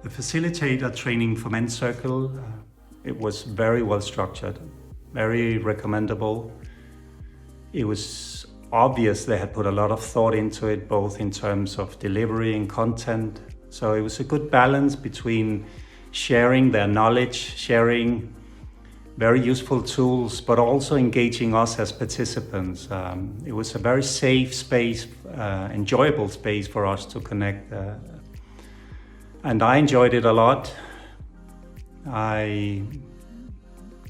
The Facilitator Training for Men's Circle, it was very well structured, very recommendable. It was obvious they had put a lot of thought into it, both in terms of delivery and content. So it was a good balance between sharing their knowledge, sharing very useful tools, but also engaging us as participants. It was a very safe space, enjoyable space for us to connect. And I enjoyed it a lot. I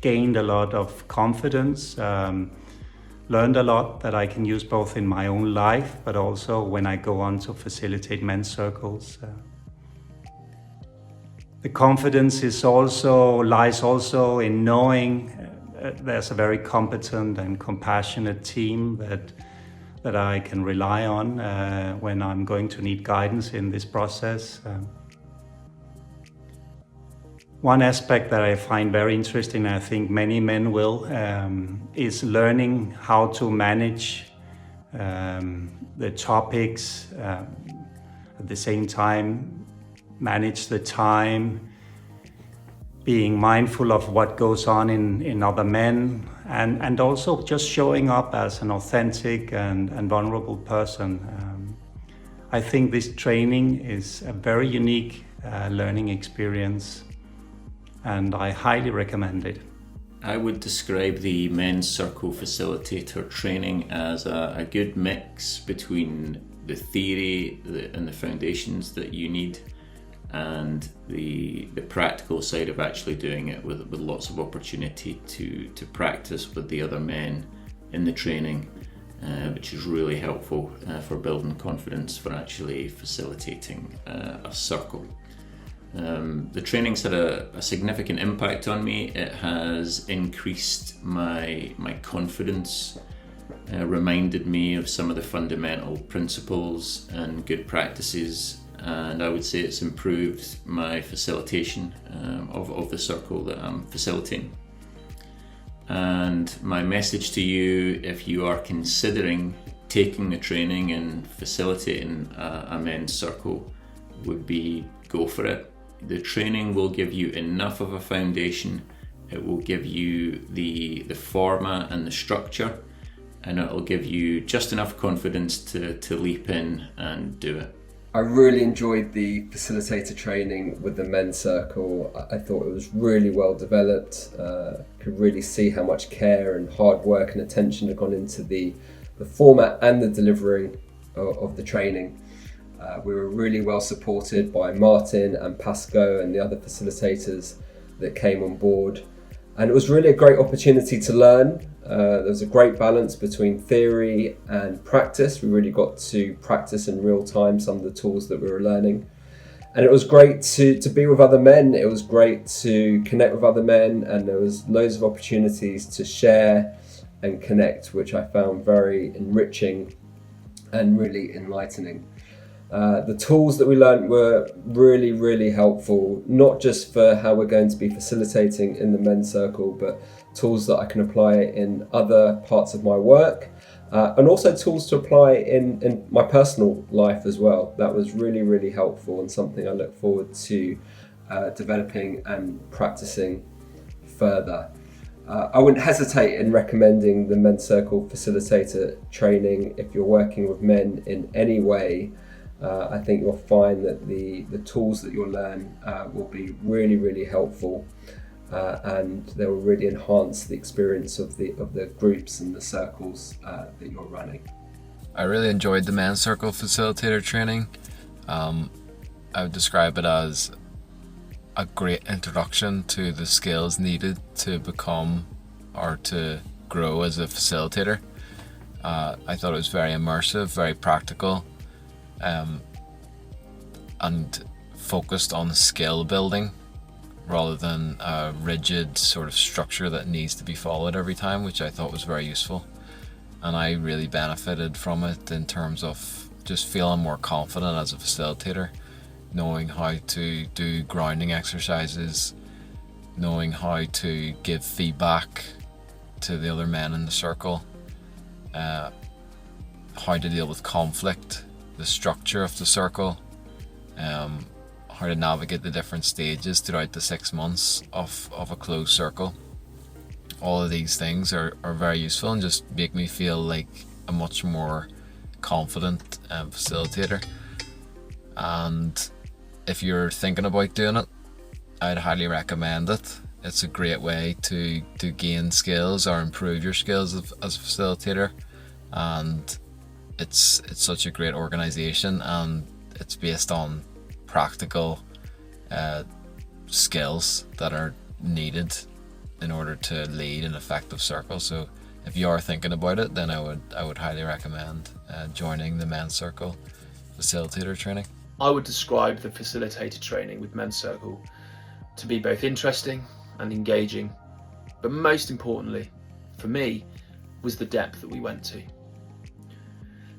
gained a lot of confidence, learned a lot that I can use both in my own life, but also when I go on to facilitate men's circles. The confidence lies also in knowing there's a very competent and compassionate team that I can rely on when I'm going to need guidance in this process. One aspect that I find very interesting, and I think many men will, is learning how to manage the topics, at the same time manage the time, being mindful of what goes on in other men, and also just showing up as an authentic and vulnerable person. I think this training is a very unique learning experience, and I highly recommend it. I would describe the Men's Circle Facilitator training as a good mix between the theory and the foundations that you need and the practical side of actually doing it, with lots of opportunity to practice with the other men in the training, which is really helpful for building confidence for actually facilitating a circle. The training's had a significant impact on me. It has increased my confidence, reminded me of some of the fundamental principles and good practices, and I would say it's improved my facilitation of the circle that I'm facilitating. And my message to you, if you are considering taking the training and facilitating a men's circle, would be go for it. The training will give you enough of a foundation. It will give you the format and the structure, and it will give you just enough confidence to leap in and do it. I really enjoyed the facilitator training with the men's circle. I thought it was really well developed. Could really see how much care and hard work and attention had gone into the format and the delivery of the training. We were really well supported by Martin and Pasco and the other facilitators that came on board. And it was really a great opportunity to learn. There was a great balance between theory and practice. We really got to practice in real time some of the tools that we were learning. And it was great to be with other men. It was great to connect with other men, and there was loads of opportunities to share and connect, which I found very enriching and really enlightening. The tools that we learned were really, really helpful, not just for how we're going to be facilitating in the men's circle, but tools that I can apply in other parts of my work, and also tools to apply in my personal life as well. That was really, really helpful, and something I look forward to developing and practicing further. I wouldn't hesitate in recommending the men's circle facilitator training if you're working with men in any way. I think you'll find that the tools that you'll learn will be really, really helpful, and they will really enhance the experience of the groups and the circles that you're running. I really enjoyed the men's circle facilitator training. I would describe it as a great introduction to the skills needed to become or to grow as a facilitator. I thought it was very immersive, very practical, and focused on skill building rather than a rigid sort of structure that needs to be followed every time, which I thought was very useful. And I really benefited from it in terms of just feeling more confident as a facilitator, knowing how to do grounding exercises, knowing how to give feedback to the other men in the circle, how to deal with conflict, the structure of the circle, how to navigate the different stages throughout the 6 months of a closed circle. All of these things are very useful and just make me feel like a much more confident facilitator. And if you're thinking about doing it, I'd highly recommend it. It's a great way to gain skills or improve your skills as a facilitator, and it's such a great organization, and it's based on practical skills that are needed in order to lead an effective circle. So if you are thinking about it, then I would highly recommend joining the Men's Circle Facilitator Training. I would describe the Facilitator Training with Men's Circle to be both interesting and engaging, but most importantly for me was the depth that we went to.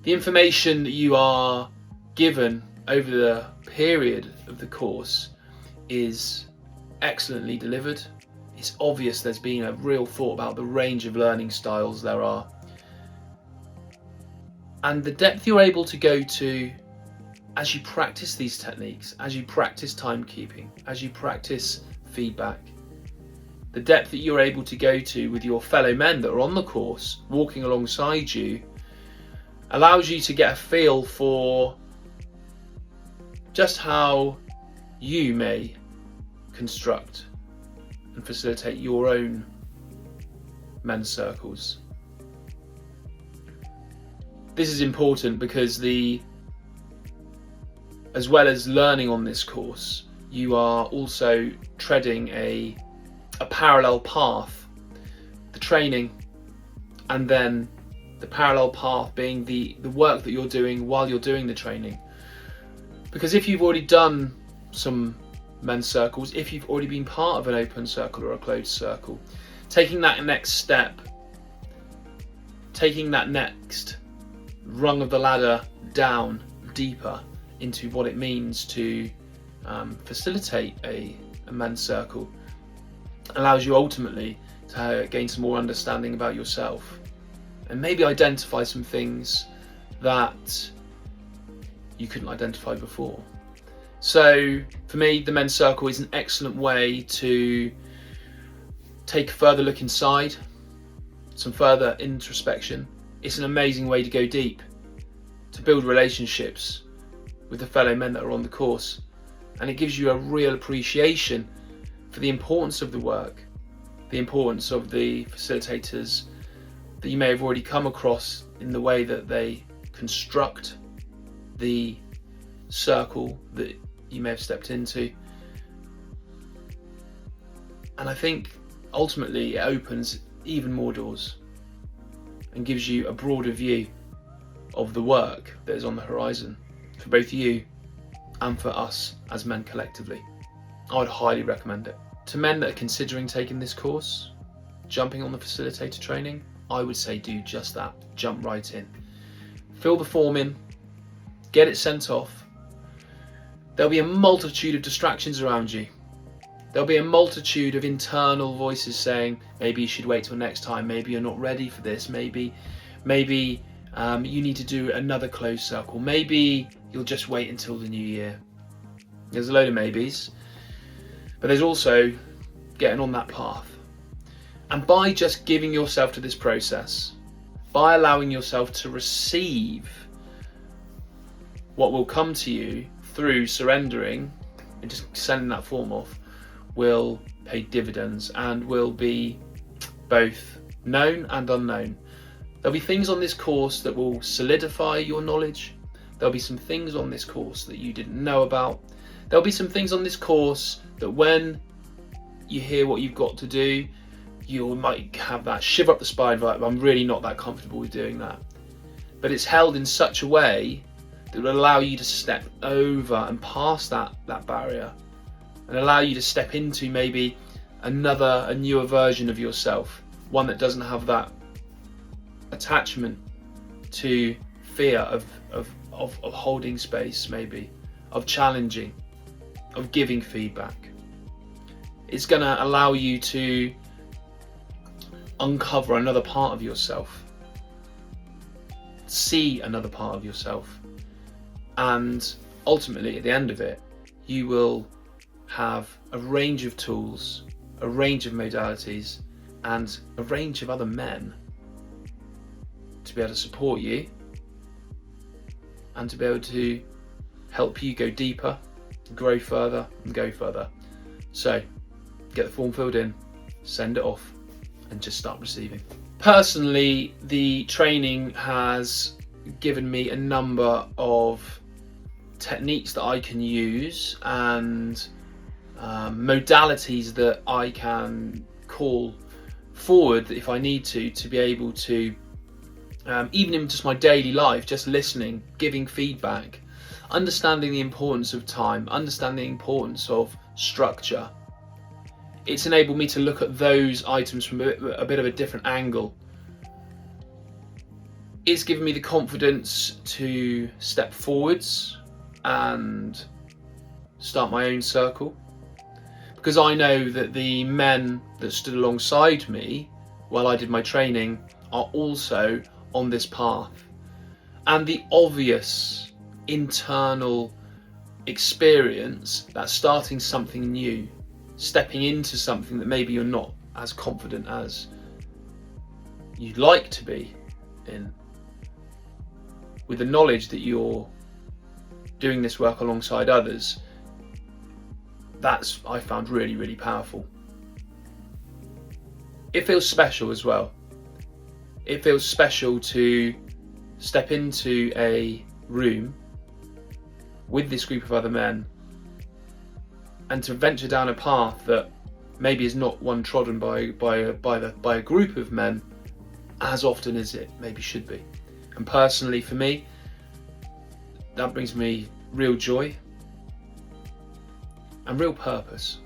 The information that you are given over the period of the course is excellently delivered. It's obvious there's been a real thought about the range of learning styles there are, and the depth you're able to go to as you practice these techniques, as you practice timekeeping, as you practice feedback. The depth that you're able to go to with your fellow men that are on the course, walking alongside you, allows you to get a feel for just how you may construct and facilitate your own men's circles. This is important because as well as learning on this course, you are also treading a parallel path, the training, and then the parallel path being the work that you're doing while you're doing the training. Because if you've already done some men's circles, if you've already been part of an open circle or a closed circle, taking that next step, taking that next rung of the ladder down deeper into what it means to facilitate a men's circle allows you ultimately to gain some more understanding about yourself and maybe identify some things that you couldn't identify before. So for me, the men's circle is an excellent way to take a further look inside, some further introspection. It's an amazing way to go deep, to build relationships with the fellow men that are on the course, and it gives you a real appreciation for the importance of the work, the importance of the facilitators that you may have already come across in the way that they construct the circle that you may have stepped into. And I think ultimately it opens even more doors and gives you a broader view of the work that is on the horizon for both you and for us as men collectively. I would highly recommend it. To men that are considering taking this course, jumping on the facilitator training, I would say do just that. Jump right in. Fill the form in, get it sent off. There'll be a multitude of distractions around you. There'll be a multitude of internal voices saying, maybe you should wait till next time, maybe you're not ready for this, maybe you need to do another closed circle, maybe you'll just wait until the new year. There's a load of maybes, but there's also getting on that path. And by just giving yourself to this process, by allowing yourself to receive what will come to you through surrendering and just sending that form off, will pay dividends and will be both known and unknown. There'll be things on this course that will solidify your knowledge. There'll be some things on this course that you didn't know about. There'll be some things on this course that when you hear what you've got to do, you might have that shiver up the spine vibe. I'm really not that comfortable with doing that. But it's held in such a way that will allow you to step over and past that barrier and allow you to step into maybe a newer version of yourself, one that doesn't have that attachment to fear of holding space, maybe of challenging, of giving feedback. It's going to allow you to uncover another part of yourself, see another part of yourself, and ultimately at the end of it, you will have a range of tools, a range of modalities, and a range of other men to be able to support you and to be able to help you go deeper, grow further and go further. So get the form filled in, send it off, and just start receiving. Personally, the training has given me a number of techniques that I can use and modalities that I can call forward if I need to be able to, even in just my daily life, just listening, giving feedback, understanding the importance of time, understanding the importance of structure. It's enabled me to look at those items from a bit of a different angle. It's given me the confidence to step forwards and start my own circle, because I know that the men that stood alongside me while I did my training are also on this path. And the obvious internal experience that starting something new, stepping into something that maybe you're not as confident as you'd like to be in, with the knowledge that you're doing this work alongside others, that's, I found, really, really powerful. It feels special as well. It feels special to step into a room with this group of other men and to venture down a path that maybe is not one trodden by a group of men as often as it maybe should be. And personally, for me, that brings me real joy and real purpose.